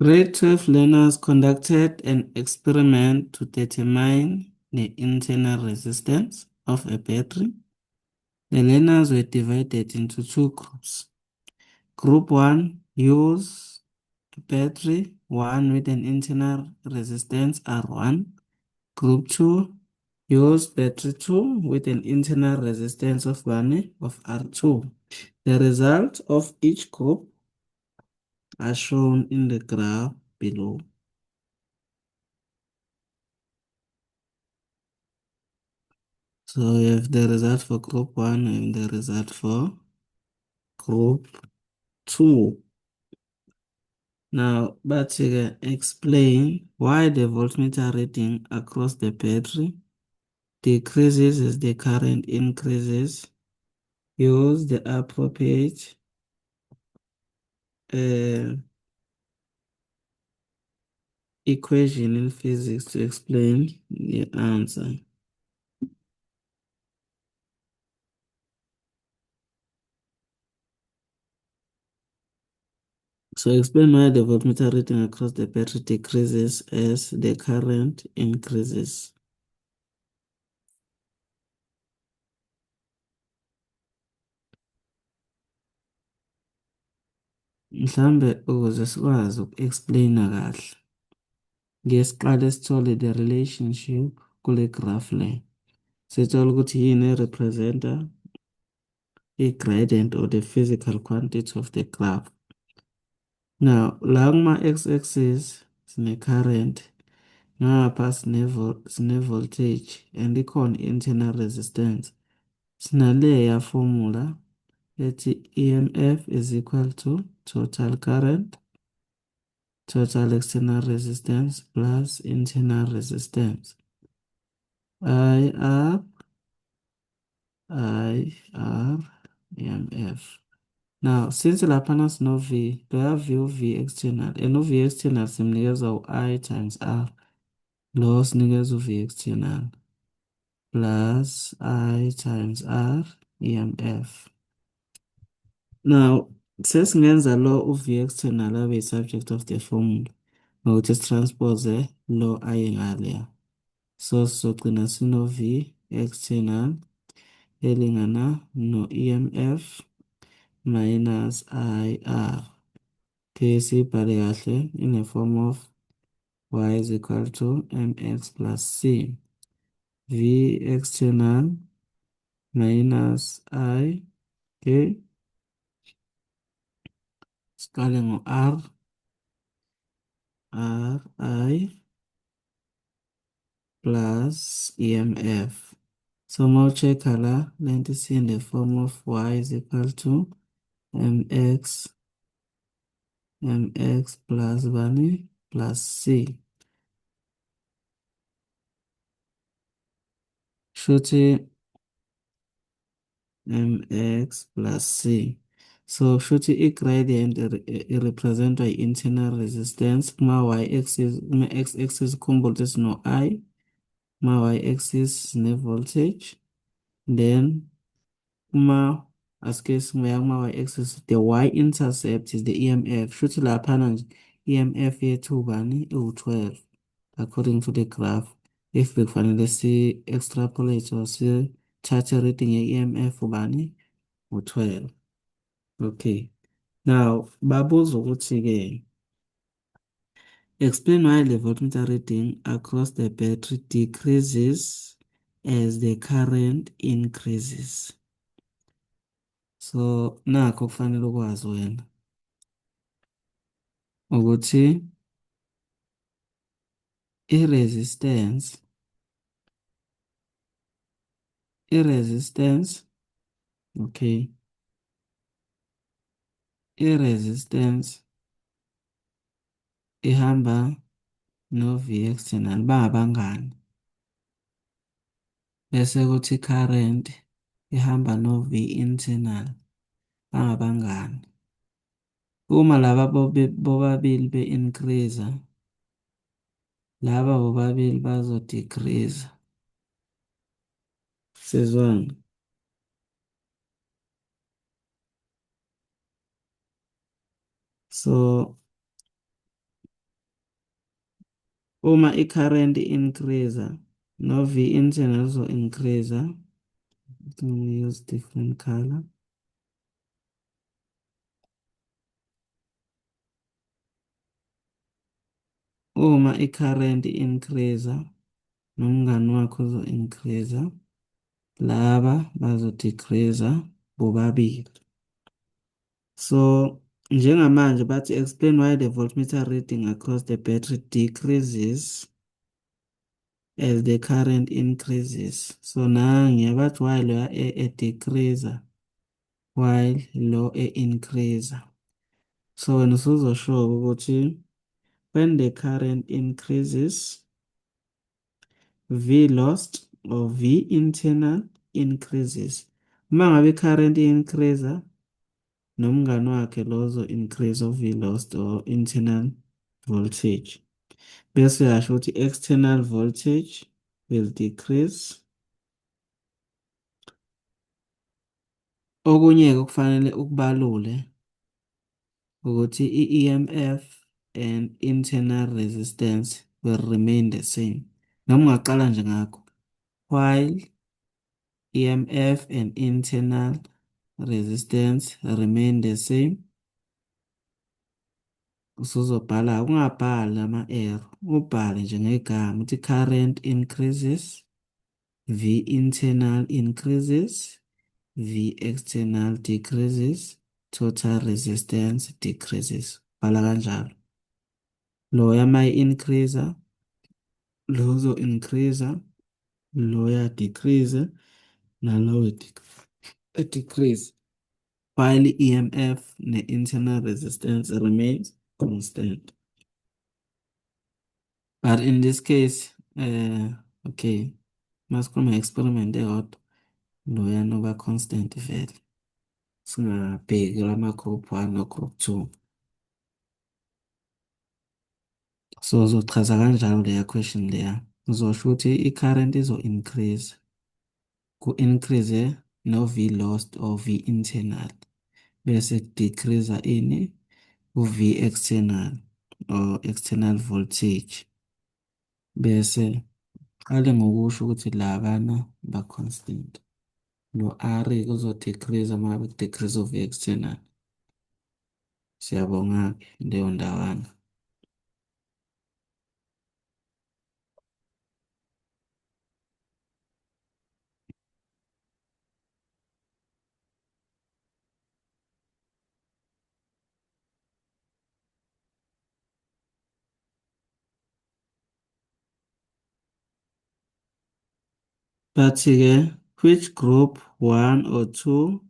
Grade 12 learners conducted an experiment to determine the internal resistance of a battery. The learners were divided into two groups. Group 1 used a battery 1 with an internal resistance R1. Group 2 used battery 2 with an internal resistance of 1 of R2. The results of each group are shown in the graph below. So we have the result for group 1 and the result for group 2. Now, but you can explain why the voltmeter reading across the battery decreases as the current increases. Use the appropriate uh, equation in physics to explain the answer. So explain why the voltmeter reading across the battery decreases as the current increases. Mhlambe ukuze sikwazi uku-explain-a kahle, ngesiqale sithole the relationship kule graph le. Sithole ukuthi yini erepresenta i-gradient or the physical quantity of the graph. Now, la kuma-x-axis sine-current, ngapha sine-voltage and ikhona i-internal resistance. Sinaleya formula ethi EMF is equal to total current, total external resistance plus internal resistance. IR EMF. Now, since laphana sino V, loya V u-V external, and u-V external simnikeza u-I times R. Lo sinikeza u-V external plus I times R EMF. Now, sesingenza lo u-V external abe yi-subject of the formula ngokuthi sitranspose lo I ngaleya. So, sizogcina sino-V external elingana no-EMF minus IR. Okay, siyibhale kahle in the form of y is equal to mx plus c. V external minus I, okay, siqale ngo-R, I plus EMF. So mawuchecka la, lento in the form of y is equal to mx plus bani plus c. Shuthi mx plus c. So shuthi i-gradient irepresentwa i-internal resistance kuma-y-axis, kuma-x-axis khumbula ukuthi sino-I, kuma-y-axis sine-voltage, then asike singaya kuma-y-axis, the y-intercept is the EMF. Shuthi laphana nje EMF yethu bani iwu-12 according to the graph. If bekufanele si-extrapolate or sithathe reading ye-EMF ubani u-12. Okay. Now, babuza ukuthi-ke, explain why the voltmeter reading across the battery decreases as the current increases. So, nakho kufanele ukwazi wena ukuthi i-resistance, okay, i-resistance ihamba no-V external bangabangani, bese kuthi current ihamba no-V internal bangabangani. Uma laba bobabili be-increase, laba bobabili bazo-decrease. Sizwana? So, Uma i-current increase no V internal increase, let me use different color. Uma i-current increase nomngani wakho uzo-increase, laba bazo-decrease bobabili. So, njengamanje bathi explain why the voltmeter reading across the battery decreases as the current increases. So nange bathi while loya decrease while lo increase. So wena usuzosho ukuthi when the current increases, V lost or V internal increases. Uma ngabe current increase nomngani wakhe lozo increase of V lost or internal voltage. Bese yasho ukuthi external voltage will decrease. Okunye-ke okufanele ukubalule ukuthi i-EMF and internal resistance will remain the same. Noma ungaqala nje ngakho. While EMF and internal resistance remain the same. Usuzobhala, ungabhali ama-arrow, ubhale nje ngegama ukuthi current increases, V internal increases, V external decreases, total resistance decreases. Bhala kanjalo. Loya mayi-increase, lo uzo-increase, loya decrease, nalo decrease. While EMF ne-internal resistance remains constant. But in this case, okay, masikhuluma experiment eyodwa, loya noba constant vele. Singabheki lama-group 1 no-group 2. So uzochaza kanjalo leya question leya. Uzosho ukuthi i-current izo-increase. Ku-increase no V lost or V internal. Bese decrease ini u-V external or external voltage. Bese qale ngokusho ukuthi labana ba-constant. Lo R kuzo-decrease uma decrease of external. Siyabonga-ke leyo ndawana. Bathi-ke, which group 1 or 2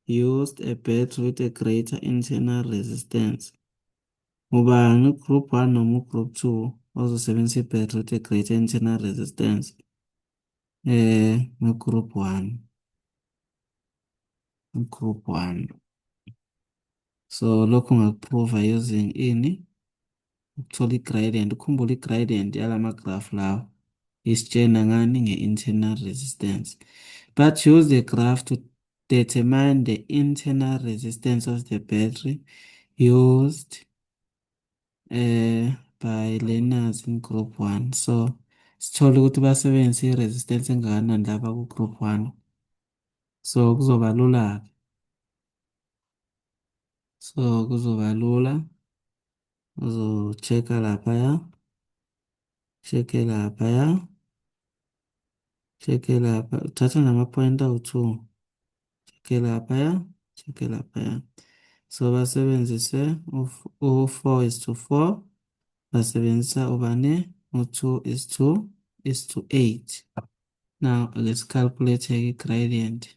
used a battery with a greater internal resistance? Ubani group 1 noma group 2 ozosebenzisa i-battery with a greater internal resistance? Group 1. Group 1. So lokhu ungakuprova using ini? Ukuthola i-gradient. Ukhumbula i-gradient yalamagraph lawa isitshena ngani nge-internal resistance. But use the graph to determine the internal resistance of the battery used by learners in group 1. So sithole ukuthi basebenzise i-resistance engakanani laba ku-group 1. So kuzoba lula. So kuzoba lula. Uzo-check-a laphaya. Check-e laphaya. Check-e lapha. Uthatha nama-point awu-2. Check-e laphaya. Check-e laphaya. So basebenzise u-4:4. Basebenzisa ubani? U-2:8. Now let's calculate i-gradient.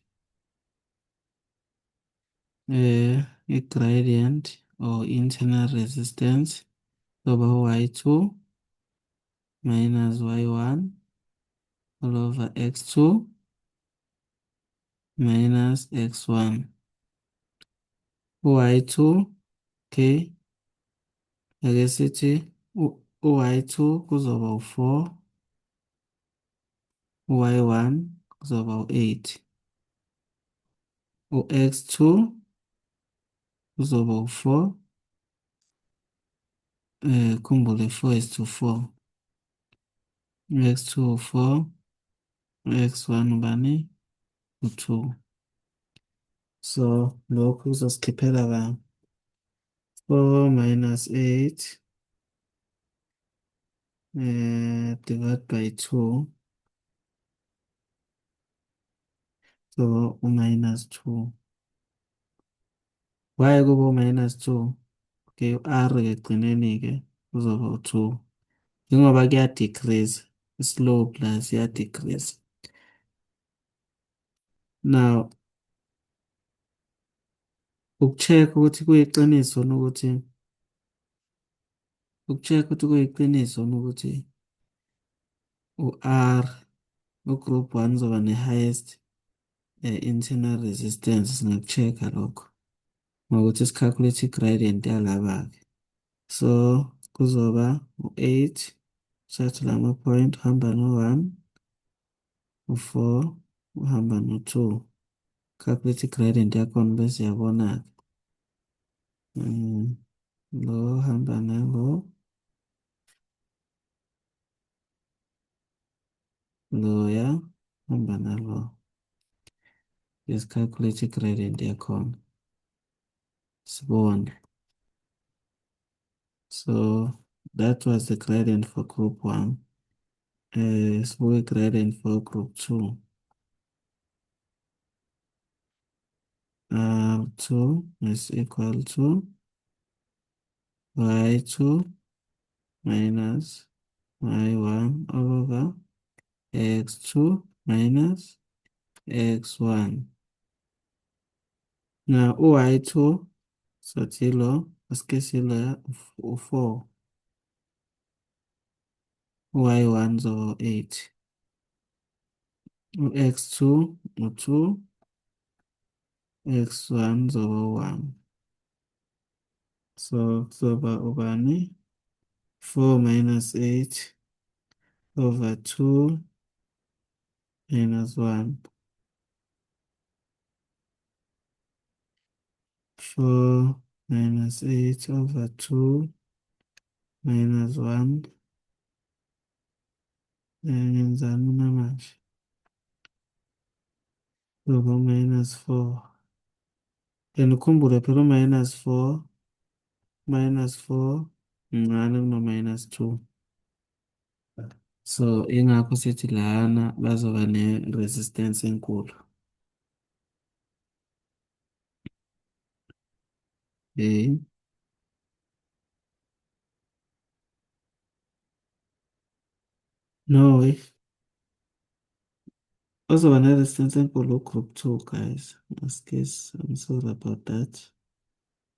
I-gradient or internal resistance over y2 minus y1 all over x2 minus x1. Y2, okay, ake sithi y2 kuzoba u-4, y1 kuzoba u-8, x2 kuzoba u-4, khumbule 4:4. x2 u4, x1 ubani? U2. So lokhu kuzosikhipela ba 4 minus 8 divide by 2. So u-minus 2. Why kuba u-minus 2? Okay, u-R-ke ekugcineni-ke kuzoba u-2. Njengoba kuya-decrease, i-slope la siya-decrease. Now, uku-check ukuthi kuyiqiniso nokuthi uku-check ukuthi kuyiqiniso nokuthi u-R u-group 1 uzoba ne-highest internal resistance, singaku-check-a lokho ngokuthi si-calculate i-gradient yalaba-ke. So kuzoba u-8 thatha lama-point uhamba no-1, u-4 uhamba no-2. Calculate i-gradient yakhona bese yabona-ke. Lo hamba nalo, loya hamba nalo. Calculate i-gradient yakhona sibone. So that was the gradient for group 1. Sibuke gradient for group 2. R2 is equal to y2 minus y1 over x2 minus x1. Now y2 sotilo asikesile u4, y1 zo 8, x2 u2, x1 zo 1. So kuzoba ubani 4 minus 8 over 2 minus 1. 4 minus 8 over 2 minus 1. Ngenzani mina manje? Kuzoba minus 4. And ukhumbule phela minus 4 mncane kuno minus 2. So ingakho sithi lana bazoba ne-resistance enkulu. Okay. No, bazoba ne-resistance enkulu group 2 guys. I'm sorry about that.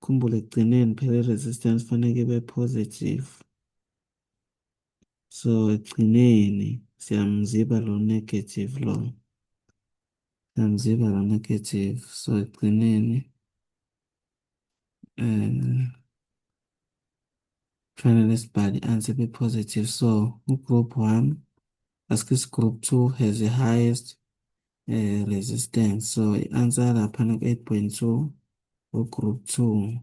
Khumbule ekugcineni phela i-resistance fanele ibe positive. So ekugcineni siyamziba lo negative lo. Siyamziba lo negative. So ekugcineni fanele sibhale i-answer ibe positive. So group 1, as group 2 has the highest resistance. So i-answer lapha ku-8.2 group 2.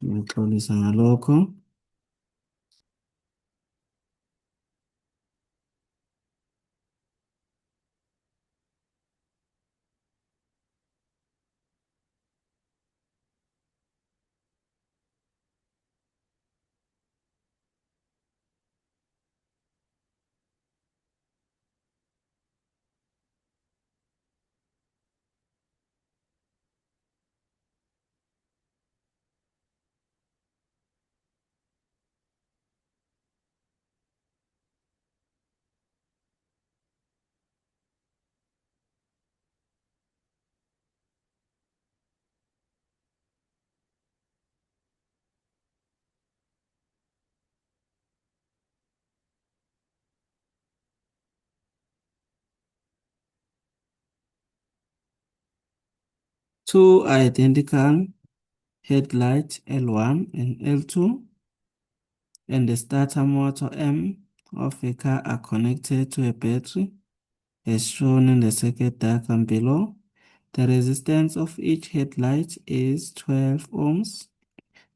Ngiyaxolisa ngalokho. Two identical headlights L1 and L2 and the starter motor M of a car are connected to a battery as shown in the circuit diagram below. The resistance of each headlight is 12 ohms,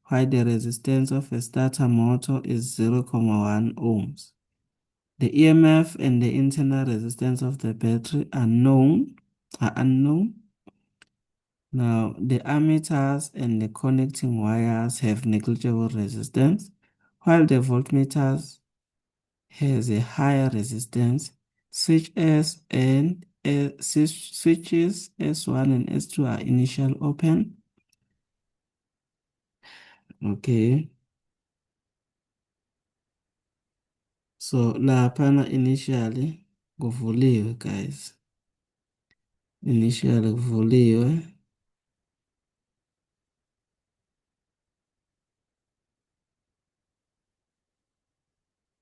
while the resistance of a starter motor is 0.1 ohms. The EMF and the internal resistance of the battery are unknown. Now, the ammeters and the connecting wires have negligible resistance, while the voltmeters has a higher resistance. Switches S1 and S2 are initial open. Okay. So laphana initially kuvuliwe guys. Initially kuvuliwe.